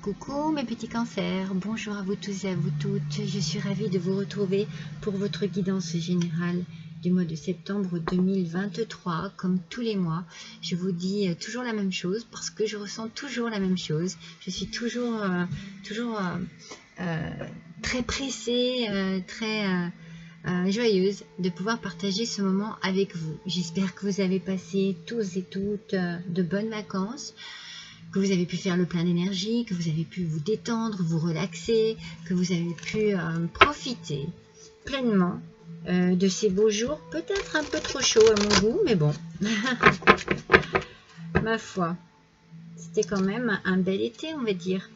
Coucou mes petits cancers, bonjour à vous tous et à vous toutes, je suis ravie de vous retrouver pour votre guidance générale du mois de septembre 2023. Comme tous les mois, je vous dis toujours la même chose parce que je ressens toujours la même chose. Je suis toujours très pressée, très joyeuse de pouvoir partager ce moment avec vous. J'espère que vous avez passé tous et toutes de bonnes vacances, que vous avez pu faire le plein d'énergie, que vous avez pu vous détendre, vous relaxer, que vous avez pu profiter pleinement de ces beaux jours, peut-être un peu trop chaud à mon goût, mais bon, ma foi, c'était quand même un bel été, on va dire.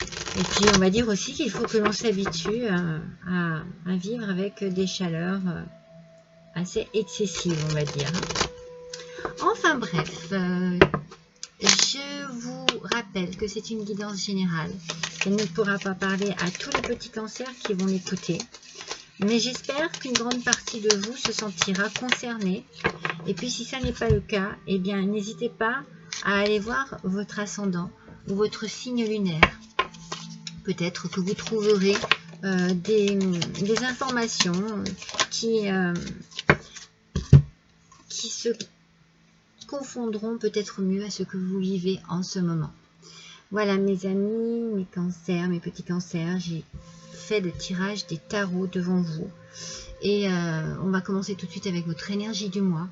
Et puis on va dire aussi qu'il faut que l'on s'habitue à vivre avec des chaleurs assez excessives, on va dire. Enfin bref, je vous rappelle que c'est une guidance générale. Elle ne pourra pas parler à tous les petits cancers qui vont l'écouter. Mais j'espère qu'une grande partie de vous se sentira concernée. Et puis si ça n'est pas le cas, eh bien n'hésitez pas à aller voir votre ascendant ou votre signe lunaire. Peut-être que vous trouverez des informations qui se confondront peut-être mieux à ce que vous vivez en ce moment. Voilà mes amis, mes cancers, mes petits cancers, j'ai fait le tirage des tarots devant vous. Et on va commencer tout de suite avec votre énergie du mois,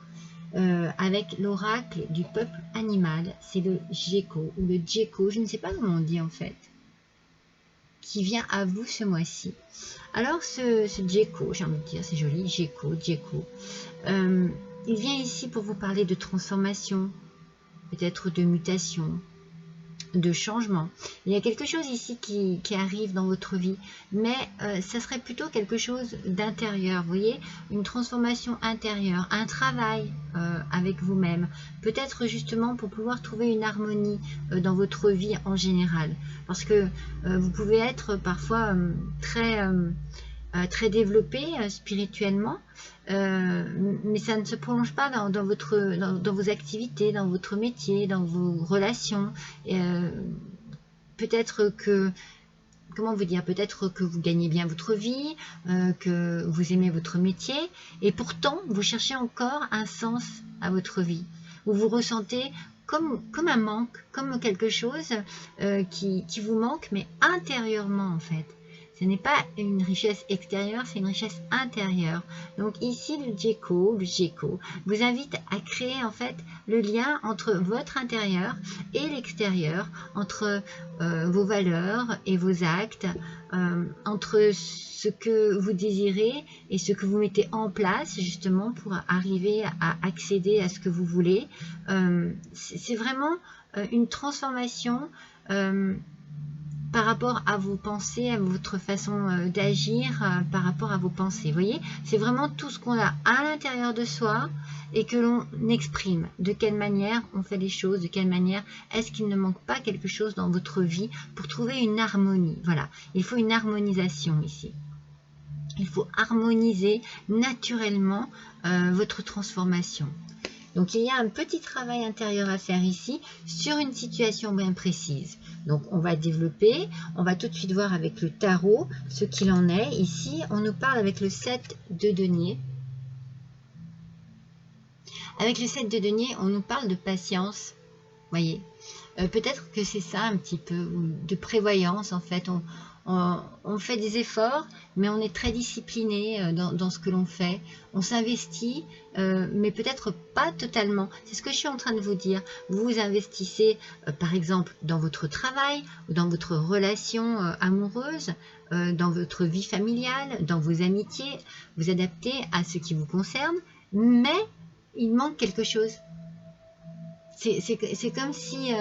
avec l'oracle du peuple animal, c'est le Gecko ou le Gecko, je ne sais pas comment on dit en fait, qui vient à vous ce mois-ci. Alors ce Gecko, j'ai envie de dire, c'est joli, Gecko, il vient ici pour vous parler de transformation, peut-être de mutation, de changement. Il y a quelque chose ici qui arrive dans votre vie, mais ça serait plutôt quelque chose d'intérieur, vous voyez, une transformation intérieure, un travail avec vous-même, peut-être justement pour pouvoir trouver une harmonie dans votre vie en général, parce que vous pouvez être parfois très développé spirituellement, mais ça ne se prolonge pas dans vos activités, dans votre métier, dans vos relations. Peut-être que, comment vous dire, peut-être que vous gagnez bien votre vie, que vous aimez votre métier, et pourtant vous cherchez encore un sens à votre vie, où vous ressentez comme un manque, comme quelque chose qui vous manque, mais intérieurement en fait. Ce n'est pas une richesse extérieure, c'est une richesse intérieure. Donc ici, le Gecko vous invite à créer en fait le lien entre votre intérieur et l'extérieur, entre vos valeurs et vos actes, entre ce que vous désirez et ce que vous mettez en place justement pour arriver à accéder à ce que vous voulez. C'est vraiment une transformation par rapport à vos pensées, à votre façon d'agir, par rapport à vos pensées. Vous voyez, c'est vraiment tout ce qu'on a à l'intérieur de soi et que l'on exprime. De quelle manière on fait les choses, de quelle manière est-ce qu'il ne manque pas quelque chose dans votre vie pour trouver une harmonie. Voilà, il faut une harmonisation ici. Il faut harmoniser naturellement votre transformation. Donc il y a un petit travail intérieur à faire ici sur une situation bien précise. Donc on va développer, on va tout de suite voir avec le tarot ce qu'il en est. Ici on nous parle avec le 7 de denier. Avec le 7 de denier on nous parle de patience, voyez. Peut-être que c'est ça un petit peu, de prévoyance en fait. On fait des efforts, mais on est très discipliné dans ce que l'on fait. On s'investit, mais peut-être pas totalement. C'est ce que je suis en train de vous dire. Vous vous investissez, par exemple, dans votre travail, ou dans votre relation amoureuse, dans votre vie familiale, dans vos amitiés. Vous adaptez à ce qui vous concerne, mais il manque quelque chose. C'est comme si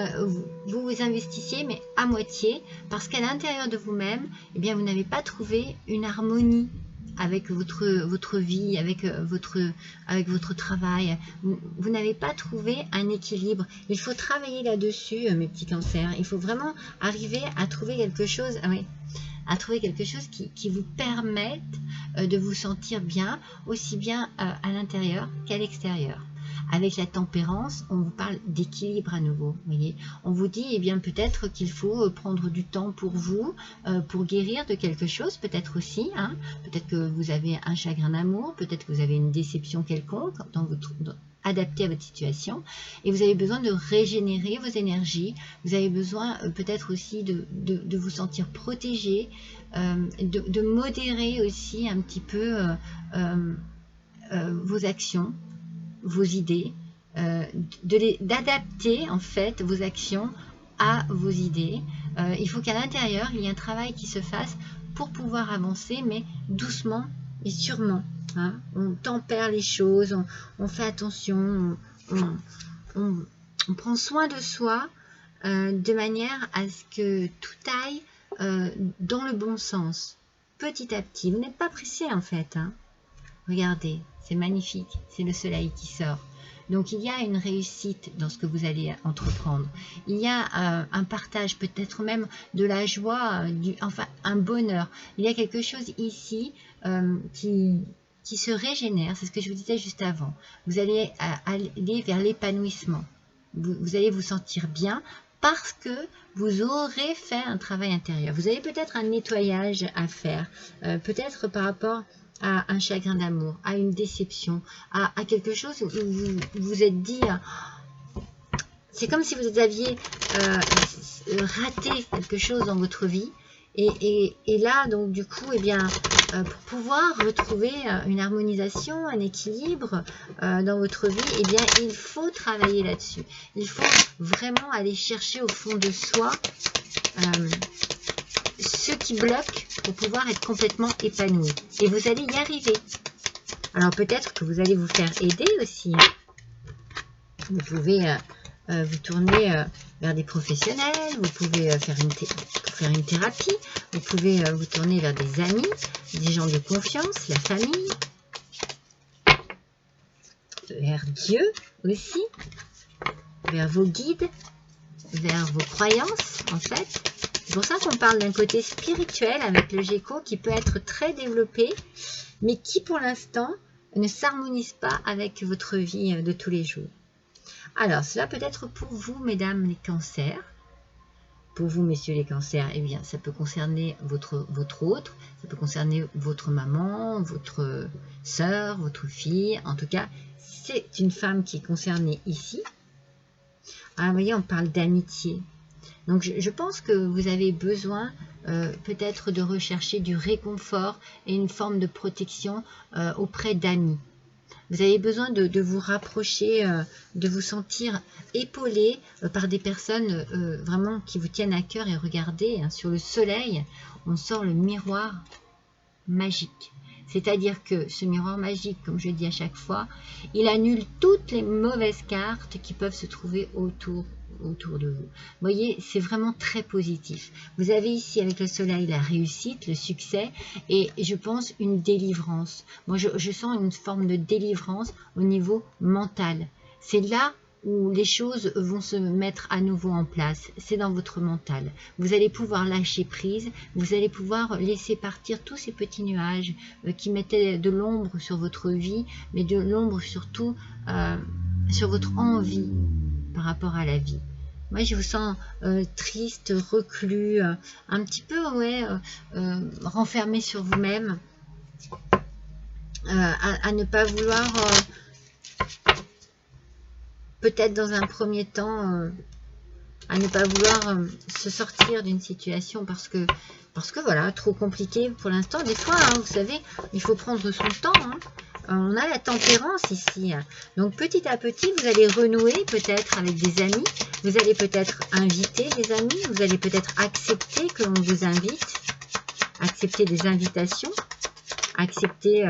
vous vous investissiez, mais à moitié, parce qu'à l'intérieur de vous-même, eh bien, vous n'avez pas trouvé une harmonie avec votre vie, avec votre travail. Vous n'avez pas trouvé un équilibre. Il faut travailler là-dessus, mes petits cancers. Il faut vraiment arriver à trouver quelque chose, qui vous permette de vous sentir bien, aussi bien à l'intérieur qu'à l'extérieur. Avec la tempérance, on vous parle d'équilibre à nouveau. Vous voyez, on vous dit, eh bien, peut-être qu'il faut prendre du temps pour vous, pour guérir de quelque chose, peut-être aussi. Hein, peut-être que vous avez un chagrin d'amour, peut-être que vous avez une déception quelconque adaptée à votre situation, et vous avez besoin de régénérer vos énergies. Vous avez besoin peut-être aussi de vous sentir protégé, de modérer aussi un petit peu vos actions, vos idées, d'adapter en fait vos actions à vos idées. Il faut qu'à l'intérieur, il y ait un travail qui se fasse pour pouvoir avancer, mais doucement et sûrement. Hein. On tempère les choses, on fait attention, on prend soin de soi de manière à ce que tout aille dans le bon sens, petit à petit. Vous n'êtes pas pressé en fait. Hein. Regardez, c'est magnifique, c'est le soleil qui sort. Donc il y a une réussite dans ce que vous allez entreprendre. Il y a un partage, peut-être même de la joie, enfin un bonheur. Il y a quelque chose ici qui se régénère, c'est ce que je vous disais juste avant. Vous allez aller vers l'épanouissement. Vous allez vous sentir bien parce que vous aurez fait un travail intérieur. Vous avez peut-être un nettoyage à faire, peut-être par rapport à un chagrin d'amour, à une déception, à quelque chose où vous vous êtes dit, c'est comme si vous aviez raté quelque chose dans votre vie, et là, donc du coup, eh bien, pour pouvoir retrouver une harmonisation, un équilibre dans votre vie, eh bien, il faut travailler là-dessus. Il faut vraiment aller chercher au fond de soi ce qui bloque pour pouvoir être complètement épanoui. Et vous allez y arriver. Alors peut-être que vous allez vous faire aider aussi. Vous pouvez vous tourner vers des professionnels, vous pouvez faire une thérapie, vous pouvez vous tourner vers des amis, des gens de confiance, la famille, vers Dieu aussi, vers vos guides, vers vos croyances en fait. C'est pour ça qu'on parle d'un côté spirituel avec le Géco qui peut être très développé, mais qui pour l'instant ne s'harmonise pas avec votre vie de tous les jours. Alors, cela peut être pour vous, mesdames les cancers. Pour vous, messieurs les cancers, eh bien, ça peut concerner votre autre, ça peut concerner votre maman, votre sœur, votre fille. En tout cas, c'est une femme qui est concernée ici. Alors, vous voyez, on parle d'amitié. Donc, je pense que vous avez besoin peut-être de rechercher du réconfort et une forme de protection auprès d'amis. Vous avez besoin de vous rapprocher, de vous sentir épaulé par des personnes vraiment qui vous tiennent à cœur. Et regardez, hein, sur le soleil, on sort le miroir magique. C'est-à-dire que ce miroir magique, comme je dis à chaque fois, il annule toutes les mauvaises cartes qui peuvent se trouver autour de vous. Vous voyez, c'est vraiment très positif. Vous avez ici avec le soleil la réussite, le succès et je pense une délivrance. Moi, je sens une forme de délivrance au niveau mental. C'est là où les choses vont se mettre à nouveau en place. C'est dans votre mental. Vous allez pouvoir lâcher prise, vous allez pouvoir laisser partir tous ces petits nuages qui mettaient de l'ombre sur votre vie, mais de l'ombre surtout sur votre envie par rapport à la vie. Moi, je vous sens triste, reclus, un petit peu renfermé sur vous-même, à ne pas vouloir, peut-être dans un premier temps, à ne pas vouloir se sortir d'une situation parce que voilà, trop compliqué pour l'instant. Des fois, hein, vous savez, il faut prendre son temps. Hein. On a la tempérance ici. Donc petit à petit, vous allez renouer peut-être avec des amis. Vous allez peut-être inviter des amis. Vous allez peut-être accepter que l'on vous invite. Accepter des invitations. Accepter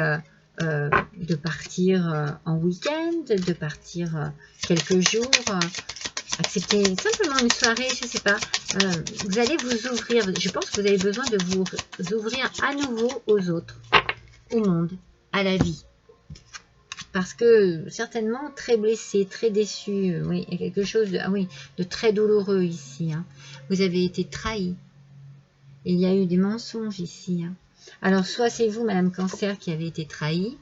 de partir en week-end. De partir quelques jours. Accepter simplement une soirée, je ne sais pas. Vous allez vous ouvrir. Je pense que vous avez besoin de vous ouvrir à nouveau aux autres. Au monde. À la vie. Parce que certainement très blessé, très déçu, oui, il y a quelque chose de très douloureux ici. Hein. Vous avez été trahi. Et il y a eu des mensonges ici. Hein. Alors soit c'est vous, Madame Cancer, qui avez été trahi,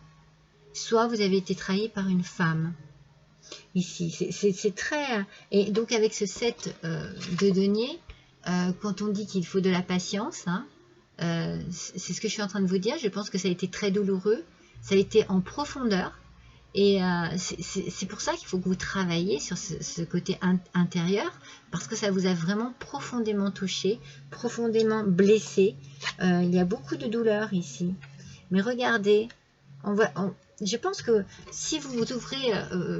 soit vous avez été trahi par une femme. ici. C'est très... Et donc avec ce 7 de denier, quand on dit qu'il faut de la patience, hein, c'est ce que je suis en train de vous dire. Je pense que ça a été très douloureux, ça a été en profondeur. Et c'est pour ça qu'il faut que vous travaillez sur ce côté intérieur, parce que ça vous a vraiment profondément touché, profondément blessé. Il y a beaucoup de douleur ici. Mais regardez, je pense que si vous ouvrez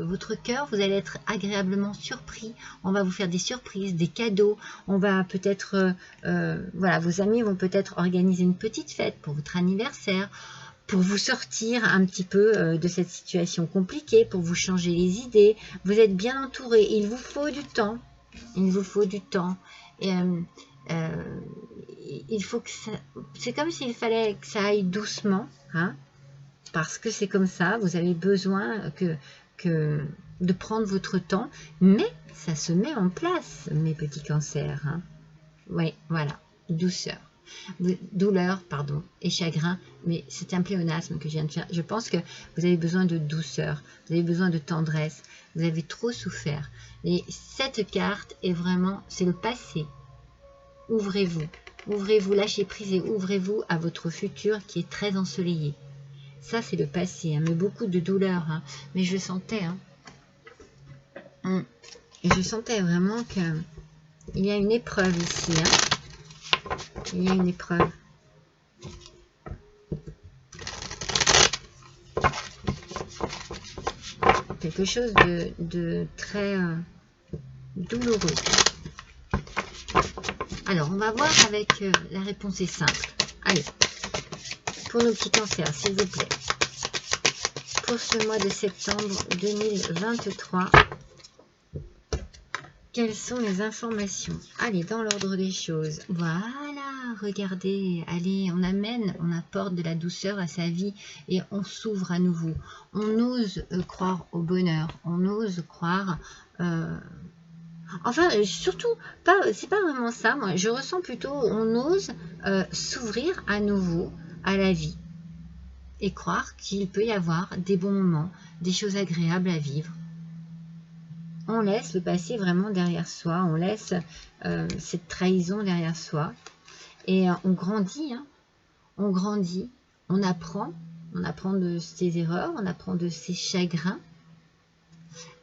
votre cœur, vous allez être agréablement surpris. On va vous faire des surprises, des cadeaux. On va peut-être, voilà, vos amis vont peut-être organiser une petite fête pour votre anniversaire, pour vous sortir un petit peu de cette situation compliquée, pour vous changer les idées. Vous êtes bien entouré. Il vous faut du temps. Il vous faut du temps. Et, il faut que ça... C'est comme s'il fallait que ça aille doucement, hein, parce que c'est comme ça. Vous avez besoin de prendre votre temps, mais ça se met en place, mes petits cancers. Hein. Oui, voilà, douceur. Douleur, pardon, et chagrin, mais c'est un pléonasme que je viens de faire. Je pense que vous avez besoin de douceur, vous avez besoin de tendresse, vous avez trop souffert. Et cette carte est vraiment, c'est le passé. Ouvrez-vous, ouvrez-vous, lâchez prise et ouvrez-vous à votre futur qui est très ensoleillé. Ça, c'est le passé, hein, mais beaucoup de douleur, hein, mais je sentais, hein, et je sentais vraiment qu'il y a une épreuve ici, hein. Il y a une épreuve. Quelque chose de très douloureux. Alors, on va voir avec la réponse est simple. Allez, pour nos petits cancers, s'il vous plaît. Pour ce mois de septembre 2023, quelles sont les informations? Allez, dans l'ordre des choses. Voilà, regardez, allez, on apporte de la douceur à sa vie et on s'ouvre à nouveau. On ose croire au bonheur, on ose croire... Enfin, surtout, c'est pas vraiment ça, moi. Je ressens plutôt, on ose s'ouvrir à nouveau à la vie et croire qu'il peut y avoir des bons moments, des choses agréables à vivre. On laisse le passé vraiment derrière soi, on laisse cette trahison derrière soi et on grandit, hein, on apprend de ses erreurs, on apprend de ses chagrins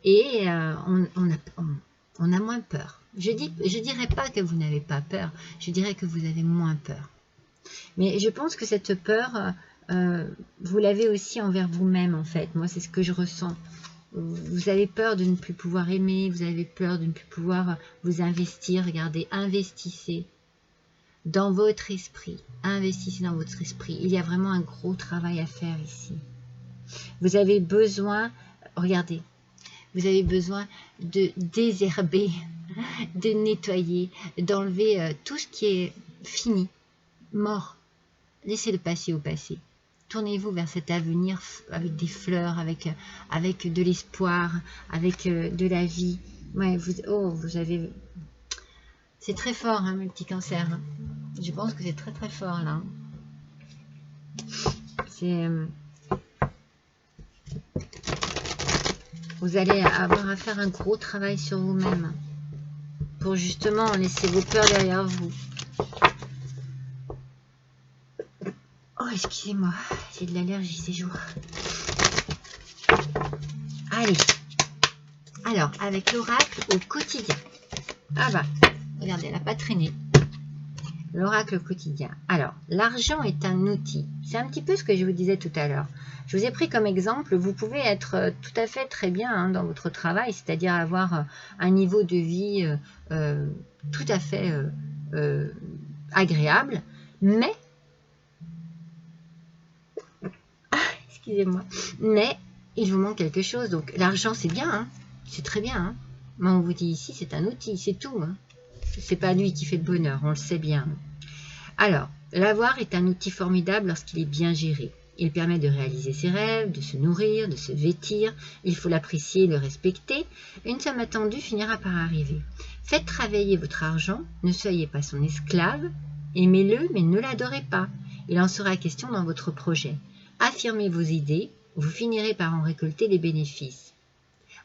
et on a moins peur. Je dirais pas que vous n'avez pas peur, je dirais que vous avez moins peur. Mais je pense que cette peur, vous l'avez aussi envers vous-même en fait. Moi, c'est ce que je ressens. Vous avez peur de ne plus pouvoir aimer, vous avez peur de ne plus pouvoir vous investir. Regardez, investissez dans votre esprit. Investissez dans votre esprit. Il y a vraiment un gros travail à faire ici. Vous avez besoin, regardez, vous avez besoin de désherber, de nettoyer, d'enlever tout ce qui est fini, mort. Laissez-le passer au passé. Tournez-vous vers cet avenir avec des fleurs, avec de l'espoir, avec de la vie. Ouais, vous avez... C'est très fort, hein, mes petits cancers. Hein. Je pense que c'est très très fort, là. Vous allez avoir à faire un gros travail sur vous-même pour justement laisser vos peurs derrière vous. Oh, excusez-moi, j'ai de l'allergie ces jours. Allez. Alors, avec l'oracle au quotidien. Ah bah, regardez, elle n'a pas traîné. L'oracle au quotidien. Alors, l'argent est un outil. C'est un petit peu ce que je vous disais tout à l'heure. Je vous ai pris comme exemple, vous pouvez être tout à fait très bien hein, dans votre travail, c'est-à-dire avoir un niveau de vie tout à fait agréable, mais... Excusez-moi. Mais il vous manque quelque chose. Donc l'argent c'est bien, hein, c'est très bien. Hein. Mais on vous dit ici c'est un outil, c'est tout. Hein. C'est pas lui qui fait le bonheur, on le sait bien. Alors, l'avoir est un outil formidable lorsqu'il est bien géré. Il permet de réaliser ses rêves, de se nourrir, de se vêtir. Il faut l'apprécier et le respecter. Une somme attendue finira par arriver. Faites travailler votre argent, ne soyez pas son esclave. Aimez-le, mais ne l'adorez pas. Il en sera question dans votre projet. Affirmez vos idées, vous finirez par en récolter les bénéfices.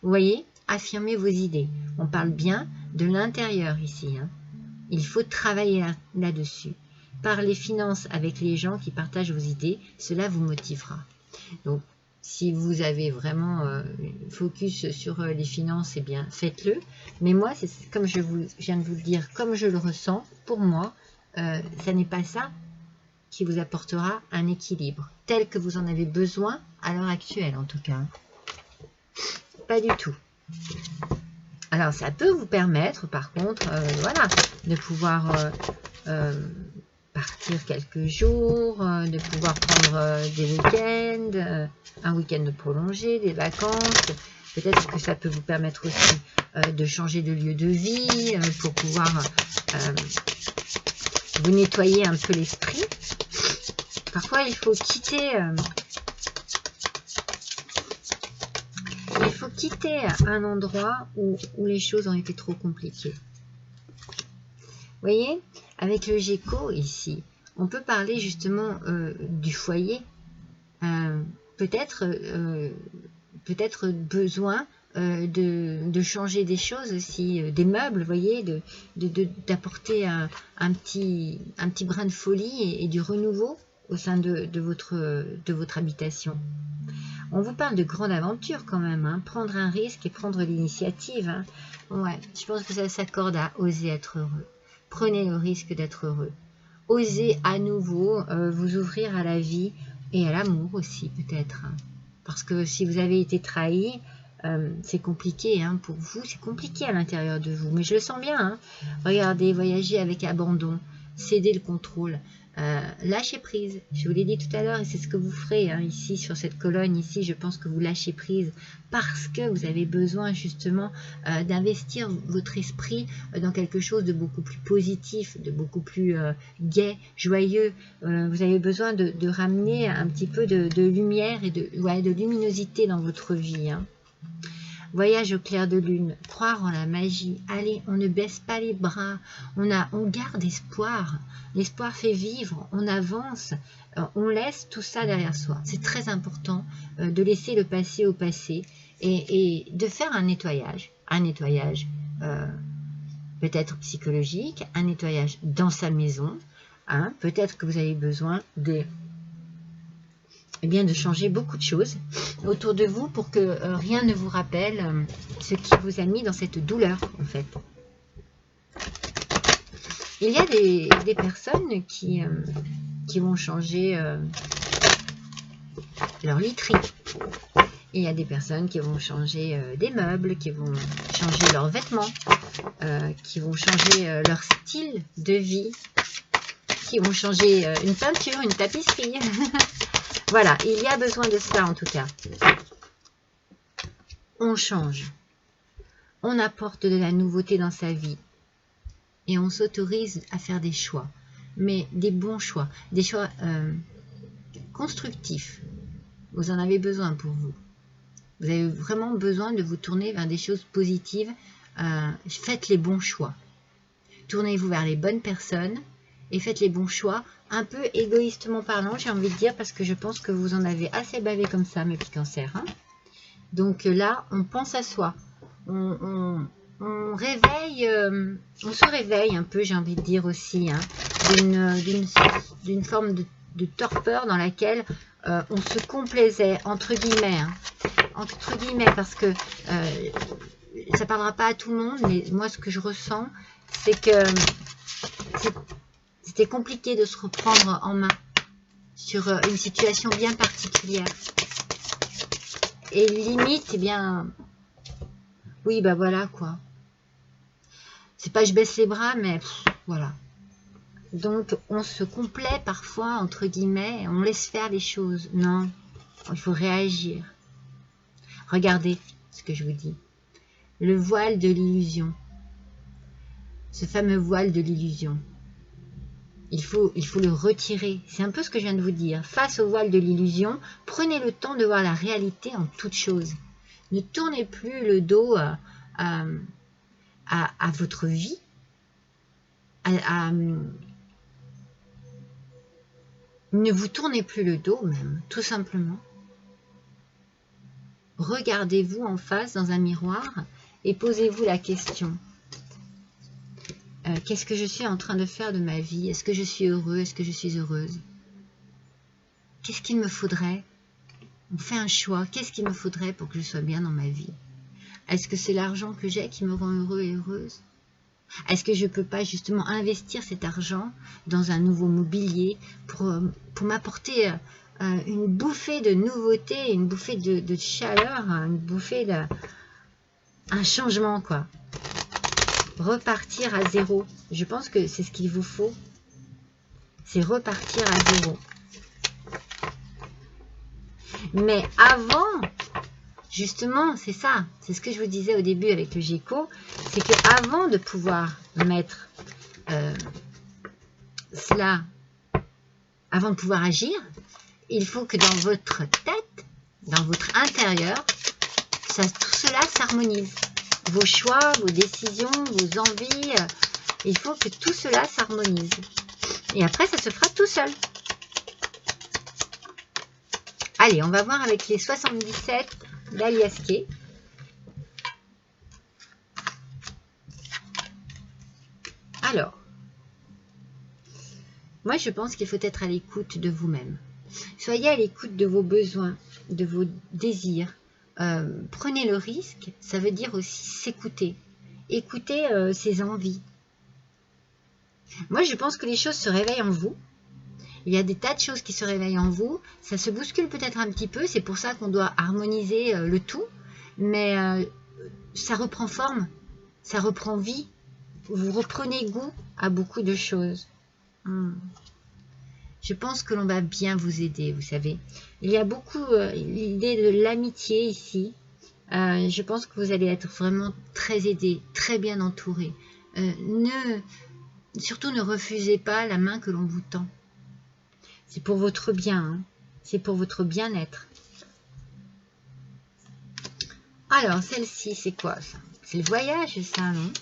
Vous voyez, affirmez vos idées. On parle bien de l'intérieur ici. Hein. Il faut travailler là-dessus. Par les finances avec les gens qui partagent vos idées, cela vous motivera. Donc, si vous avez vraiment focus sur les finances, eh bien, faites-le. Mais moi, c'est comme je viens de vous le dire, comme je le ressens, pour moi, ça n'est pas ça qui vous apportera un équilibre, tel que vous en avez besoin à l'heure actuelle, en tout cas. Pas du tout. Alors, ça peut vous permettre, par contre, voilà, de pouvoir partir quelques jours, de pouvoir prendre des week-ends, un week-end prolongé, des vacances. Peut-être que ça peut vous permettre aussi de changer de lieu de vie pour pouvoir vous nettoyer un peu l'esprit. Parfois, il faut quitter un endroit où les choses ont été trop compliquées. Vous voyez, avec le Géco ici, on peut parler justement du foyer. Peut-être besoin de changer des choses aussi, des meubles, vous voyez, d'apporter un petit brin de folie et du renouveau au sein de votre habitation. On vous parle de grande aventure quand même, hein, prendre un risque et prendre l'initiative. Hein. Ouais, je pense que ça s'accorde à oser être heureux. Prenez le risque d'être heureux. Osez à nouveau vous ouvrir à la vie et à l'amour aussi peut-être. Hein. Parce que si vous avez été trahi, c'est compliqué hein, pour vous, c'est compliqué à l'intérieur de vous. Mais je le sens bien. Hein. Regardez, voyager avec abandon, céder le contrôle. Lâchez prise, je vous l'ai dit tout à l'heure et c'est ce que vous ferez hein, ici sur cette colonne ici, je pense que vous lâchez prise parce que vous avez besoin justement d'investir votre esprit dans quelque chose de beaucoup plus positif, de beaucoup plus gai, joyeux. Vous avez besoin de ramener un petit peu de lumière et de luminosité dans votre vie hein. Voyage au clair de lune, croire en la magie. Allez, on ne baisse pas les bras, on garde espoir. L'espoir fait vivre, on avance, on laisse tout ça derrière soi. C'est très important de laisser le passé au passé et de faire un nettoyage peut-être psychologique, un nettoyage dans sa maison. Hein. Peut-être que vous avez besoin de changer beaucoup de choses autour de vous pour que rien ne vous rappelle ce qui vous a mis dans cette douleur en fait. Il y a des personnes qui vont changer leur literie. Il y a des personnes qui vont changer des meubles, qui vont changer leurs vêtements, qui vont changer leur style de vie, qui vont changer une peinture, une tapisserie. Voilà, il y a besoin de cela en tout cas. On change. On apporte de la nouveauté dans sa vie. Et on s'autorise à faire des choix. Mais des bons choix. Des choix constructifs. Vous en avez besoin pour vous. Vous avez vraiment besoin de vous tourner vers des choses positives. Faites les bons choix. Tournez-vous vers les bonnes personnes. Et faites les bons choix, un peu égoïstement parlant, j'ai envie de dire, parce que je pense que vous en avez assez bavé comme ça, mes petits cancers. Hein. Donc là, on pense à soi. On réveille, on se réveille un peu, j'ai envie de dire aussi, hein, d'une forme de torpeur dans laquelle on se complaisait, entre guillemets. Hein, entre guillemets, parce que ça ne parlera pas à tout le monde, mais moi, ce que je ressens, c'est que c'était compliqué de se reprendre en main sur une situation bien particulière. Et limite, eh bien, oui, bah voilà quoi. C'est pas je baisse les bras, mais voilà. Donc, on se complaît parfois, entre guillemets, on laisse faire les choses. Non, il faut réagir. Regardez ce que je vous dis. Le voile de l'illusion. Ce fameux voile de l'illusion. Il faut le retirer. C'est un peu ce que je viens de vous dire. Face au voile de l'illusion, prenez le temps de voir la réalité en toute chose. Ne tournez plus le dos à votre vie. Ne vous tournez plus le dos même, tout simplement. regardez-vous en face dans un miroir et posez-vous la question. Qu'est-ce que je suis en train de faire de ma vie? Est-ce que je suis heureux? Est-ce que je suis heureuse? Qu'est-ce qu'il me faudrait? On fait un choix. Qu'est-ce qu'il me faudrait pour que je sois bien dans ma vie? Est-ce que c'est l'argent que j'ai qui me rend heureux et heureuse? Est-ce que je ne peux pas justement investir cet argent dans un nouveau mobilier pour m'apporter une bouffée de nouveauté, une bouffée de chaleur, une bouffée de... un changement, quoi. Repartir à zéro. Je pense que c'est ce qu'il vous faut. C'est repartir à zéro. Mais avant, justement, c'est ça. C'est ce que je vous disais au début avec le Géco. C'est qu'avant de pouvoir mettre cela, avant de pouvoir agir, il faut que dans votre tête, dans votre intérieur, tout cela s'harmonise. Vos choix, vos décisions, vos envies, il faut que tout cela s'harmonise. Et après, ça se fera tout seul. Allez, on va voir avec les 77 d'Alias Kay. Alors, moi je pense qu'il faut être à l'écoute de vous-même. Soyez à l'écoute de vos besoins, de vos désirs. Prenez le risque, ça veut dire aussi s'écouter. Écoutez ses envies. Moi je pense que les choses se réveillent en vous. Il y a des tas de choses qui se réveillent en vous. Ça se bouscule peut-être un petit peu. C'est pour ça qu'on doit harmoniser le tout. Mais ça reprend forme. Ça reprend vie. Vous reprenez goût à beaucoup de choses. Je pense que l'on va bien vous aider, vous savez. Il y a beaucoup l'idée de l'amitié ici. Je pense que vous allez être vraiment très aidé, très bien entouré. Surtout ne refusez pas la main que l'on vous tend. C'est pour votre bien, hein. C'est pour votre bien-être. Alors, celle-ci, c'est quoi ça? C'est le voyage, ça, non?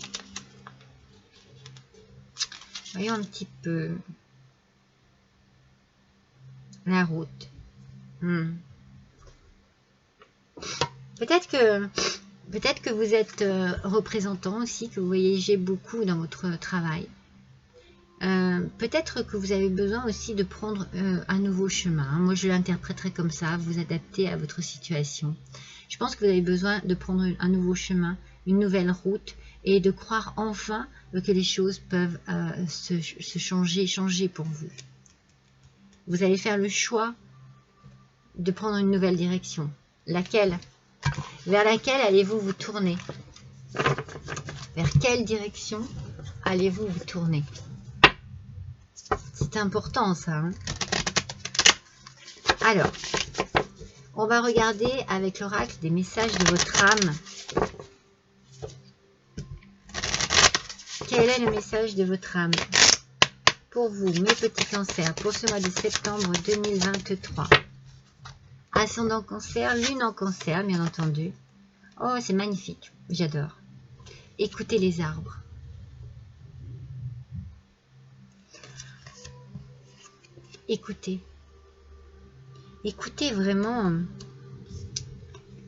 Voyons un petit peu. La route. Peut-être que vous êtes représentant aussi, que vous voyagez beaucoup dans votre travail. Peut-être que vous avez besoin aussi de prendre un nouveau chemin. Moi, je l'interpréterai comme ça, vous adapter à votre situation. Je pense que vous avez besoin de prendre un nouveau chemin, une nouvelle route et de croire enfin que les choses peuvent se changer pour vous. Vous allez faire le choix de prendre une nouvelle direction. Laquelle? Vers laquelle allez-vous vous tourner? Vers quelle direction allez-vous vous tourner? C'est important ça. Hein? Alors, on va regarder avec l'oracle des messages de votre âme. Quel est le message de votre âme pour vous, mes petits cancers, pour ce mois de septembre 2023? Ascendant cancer, lune en cancer, bien entendu. Oh, c'est magnifique, j'adore. Écoutez les arbres. Écoutez. Écoutez vraiment.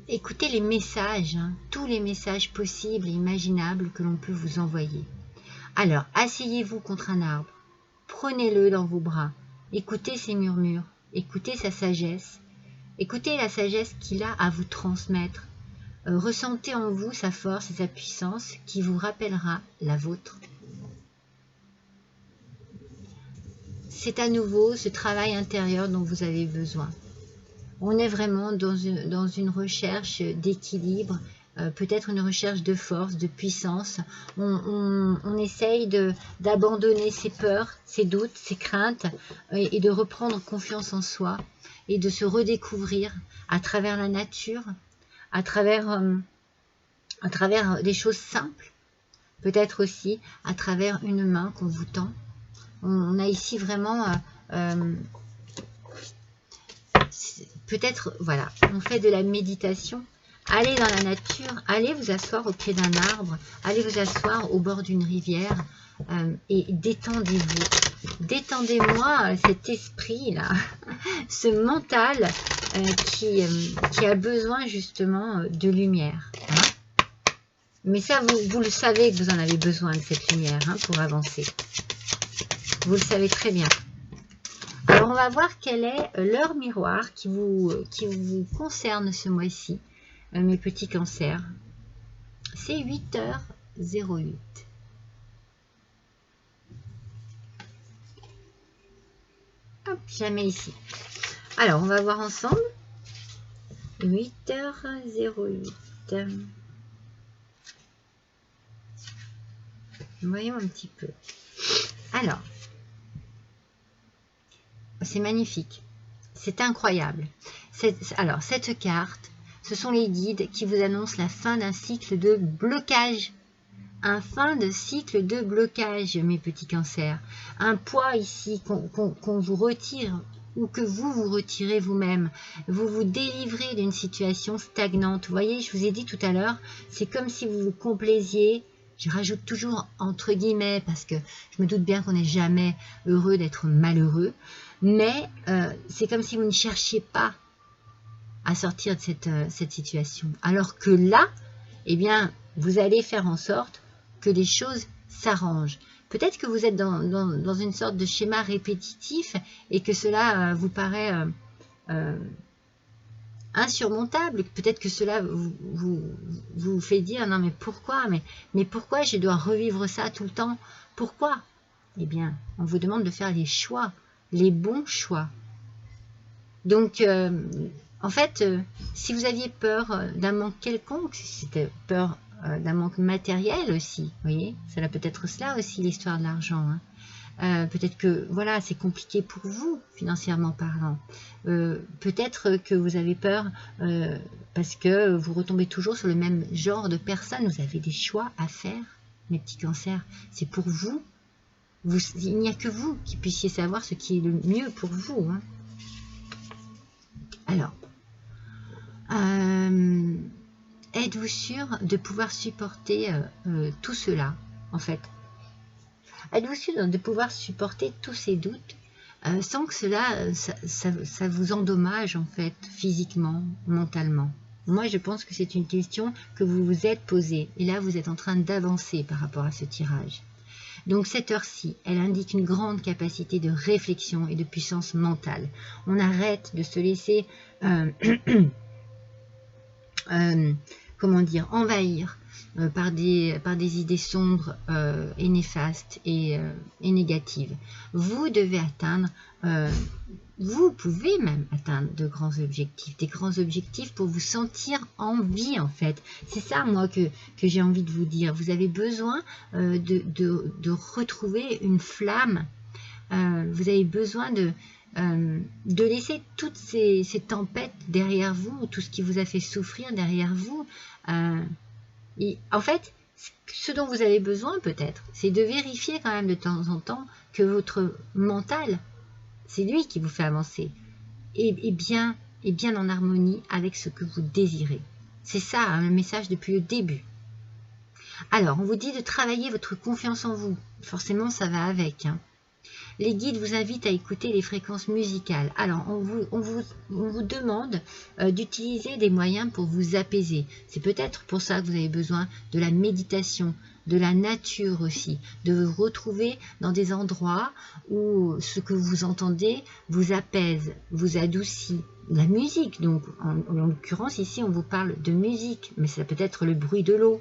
Écoutez les messages, hein, tous les messages possibles et imaginables que l'on peut vous envoyer. Alors, asseyez-vous contre un arbre. Prenez-le dans vos bras. Écoutez ses murmures. Écoutez sa sagesse. Écoutez la sagesse qu'il a à vous transmettre. Ressentez en vous sa force et sa puissance qui vous rappellera la vôtre. C'est à nouveau ce travail intérieur dont vous avez besoin. On est vraiment dans une recherche d'équilibre, peut-être une recherche de force, de puissance. On essaye d'abandonner ses peurs, ses doutes, ses craintes et de reprendre confiance en soi et de se redécouvrir à travers la nature, à travers des choses simples, peut-être aussi à travers une main qu'on vous tend. On a ici vraiment, peut-être, voilà, on fait de la méditation. Allez dans la nature, allez vous asseoir au pied d'un arbre, allez vous asseoir au bord d'une rivière et détendez-vous. Détendez-moi cet esprit-là, ce mental qui a besoin justement de lumière. Hein. Mais ça, vous le savez que vous en avez besoin de cette lumière hein, pour avancer. Vous le savez très bien. Alors, on va voir quel est l'heure miroir qui vous concerne ce mois-ci, mes petits cancers. C'est 8h08. Hop, jamais ici. Alors, on va voir ensemble. 8h08. Voyons un petit peu. Alors, c'est magnifique. C'est incroyable. Alors, cette carte, ce sont les guides qui vous annoncent la fin d'un cycle de blocage. Un fin de cycle de blocage, mes petits cancers. Un poids ici qu'on vous retire ou que vous retirez vous-même. Vous vous délivrez d'une situation stagnante. Vous voyez, je vous ai dit tout à l'heure, c'est comme si vous vous complaisiez. Je rajoute toujours entre guillemets parce que je me doute bien qu'on n'est jamais heureux d'être malheureux. Mais c'est comme si vous ne cherchiez pas à sortir de cette situation. Alors que là, eh bien, vous allez faire en sorte que les choses s'arrangent. Peut-être que vous êtes dans une sorte de schéma répétitif et que cela vous paraît insurmontable. Peut-être que cela vous fait dire non mais pourquoi mais pourquoi je dois revivre ça tout le temps? Pourquoi? Eh bien, on vous demande de faire les choix, les bons choix. Donc, en fait, si vous aviez peur d'un manque quelconque, si c'était peur d'un manque matériel aussi, vous voyez, cela peut être cela aussi l'histoire de l'argent. Hein. Peut-être que voilà, c'est compliqué pour vous financièrement parlant. Peut-être que vous avez peur parce que vous retombez toujours sur le même genre de personnes. Vous avez des choix à faire, mes petits cancers. C'est pour vous. Il n'y a que vous qui puissiez savoir ce qui est le mieux pour vous. Hein. Alors, êtes-vous sûr de pouvoir supporter tout cela, en fait? Êtes-vous sûr de pouvoir supporter tous ces doutes sans que cela ça vous endommage, en fait, physiquement, mentalement? Moi, je pense que c'est une question que vous vous êtes posée. Et là, vous êtes en train d'avancer par rapport à ce tirage. Donc cette heure-ci, elle indique une grande capacité de réflexion et de puissance mentale. On arrête de se laisser, comment dire, envahir par des idées sombres et néfastes et négatives. Vous devez atteindre, vous pouvez même atteindre de grands objectifs, des grands objectifs pour vous sentir en vie en fait. C'est ça moi que j'ai envie de vous dire. Vous avez besoin de retrouver une flamme. Vous avez besoin de laisser toutes ces tempêtes derrière vous, tout ce qui vous a fait souffrir derrière vous. Et en fait, ce dont vous avez besoin peut-être, c'est de vérifier quand même de temps en temps que votre mental, c'est lui qui vous fait avancer, et bien en harmonie avec ce que vous désirez. C'est ça hein, le message depuis le début. Alors, on vous dit de travailler votre confiance en vous. Forcément, ça va avec. Hein. Les guides vous invitent à écouter les fréquences musicales. Alors, on vous demande d'utiliser des moyens pour vous apaiser. C'est peut-être pour ça que vous avez besoin de la méditation, de la nature aussi, de vous retrouver dans des endroits où ce que vous entendez vous apaise, vous adoucit. La musique, donc, en l'occurrence ici, on vous parle de musique, mais ça peut être le bruit de l'eau,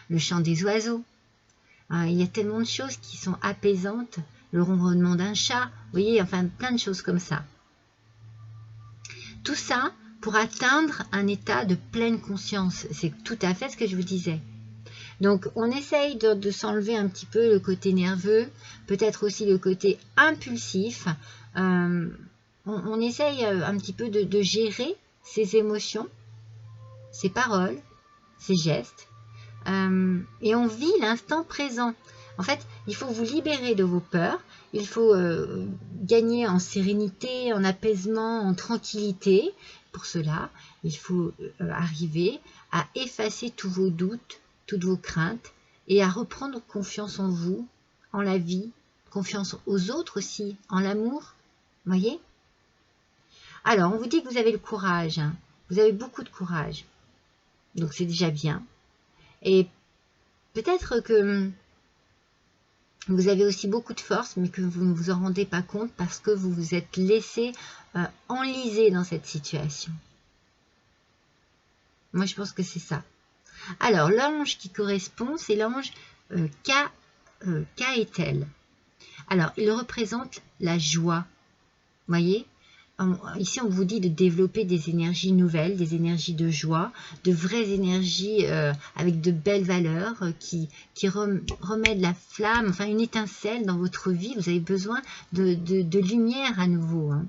le chant des oiseaux. Il y a tellement de choses qui sont apaisantes, le ronronnement d'un chat, vous voyez, enfin plein de choses comme ça. Tout ça pour atteindre un état de pleine conscience, c'est tout à fait ce que je vous disais. Donc on essaye de s'enlever un petit peu le côté nerveux, peut-être aussi le côté impulsif. On essaye un petit peu de gérer ses émotions, ses paroles, ses gestes. Et on vit l'instant présent. En fait, il faut vous libérer de vos peurs, il faut gagner en sérénité, en apaisement, en tranquillité. Pour cela, il faut arriver à effacer tous vos doutes, toutes vos craintes et à reprendre confiance en vous, en la vie, confiance aux autres aussi, en l'amour. Voyez ? Alors, on vous dit que vous avez le courage, hein. Vous avez beaucoup de courage. Donc, c'est déjà bien. Et peut-être que vous avez aussi beaucoup de force, mais que vous ne vous en rendez pas compte parce que vous vous êtes laissé enliser dans cette situation. Moi, je pense que c'est ça. Alors, l'ange qui correspond, c'est l'ange Kaetel. Alors, il représente la joie. Voyez, ici, on vous dit de développer des énergies nouvelles, des énergies de joie, de vraies énergies avec de belles valeurs qui remettent la flamme, enfin une étincelle dans votre vie. Vous avez besoin de lumière à nouveau, hein.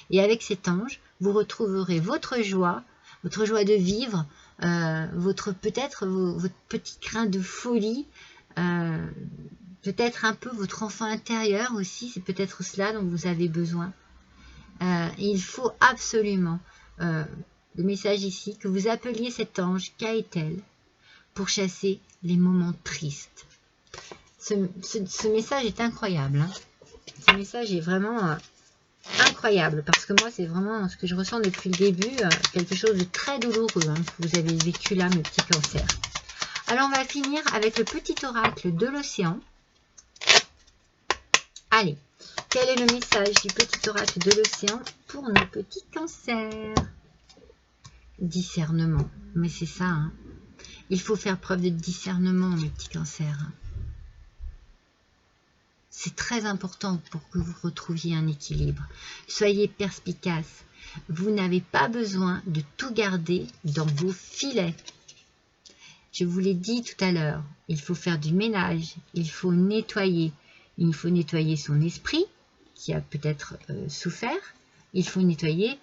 Et avec cet ange, vous retrouverez votre joie de vivre, peut-être votre petit grain de folie, peut-être un peu votre enfant intérieur aussi, c'est peut-être cela dont vous avez besoin. Il faut absolument, le message ici, que vous appeliez cet ange Kaetel pour chasser les moments tristes. Ce message est incroyable, hein. Ce message est vraiment incroyable, parce que moi, c'est vraiment ce que je ressens depuis le début, quelque chose de très douloureux, hein, que vous avez vécu là, mes petits cancers. Alors, on va finir avec le petit oracle de l'océan. Allez, quel est le message du petit oracle de l'océan pour nos petits cancers? Discernement. Mais c'est ça, hein. Il faut faire preuve de discernement, mes petits cancers. C'est très important pour que vous retrouviez un équilibre. Soyez perspicaces. Vous n'avez pas besoin de tout garder dans vos filets. Je vous l'ai dit tout à l'heure, il faut faire du ménage, il faut nettoyer. Il faut nettoyer son esprit, qui a peut-être souffert. Il faut nettoyer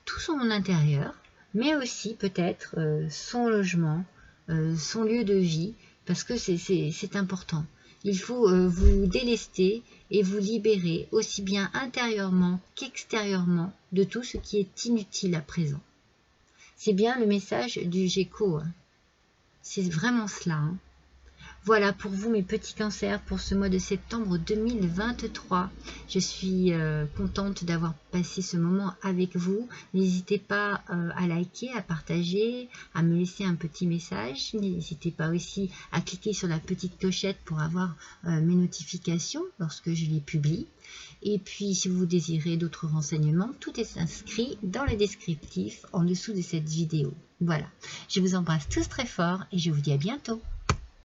tout son intérieur, mais aussi peut-être son logement, son lieu de vie, parce que c'est important. Il faut vous délester et vous libérer aussi bien intérieurement qu'extérieurement de tout ce qui est inutile à présent. C'est bien le message du Géco, hein. C'est vraiment cela, hein. Voilà pour vous, mes petits cancers, pour ce mois de septembre 2023. Je suis contente d'avoir passé ce moment avec vous. N'hésitez pas à liker, à partager, à me laisser un petit message. N'hésitez pas aussi à cliquer sur la petite clochette pour avoir mes notifications lorsque je les publie. Et puis, si vous désirez d'autres renseignements, tout est inscrit dans le descriptif en dessous de cette vidéo. Voilà, je vous embrasse tous très fort et je vous dis à bientôt.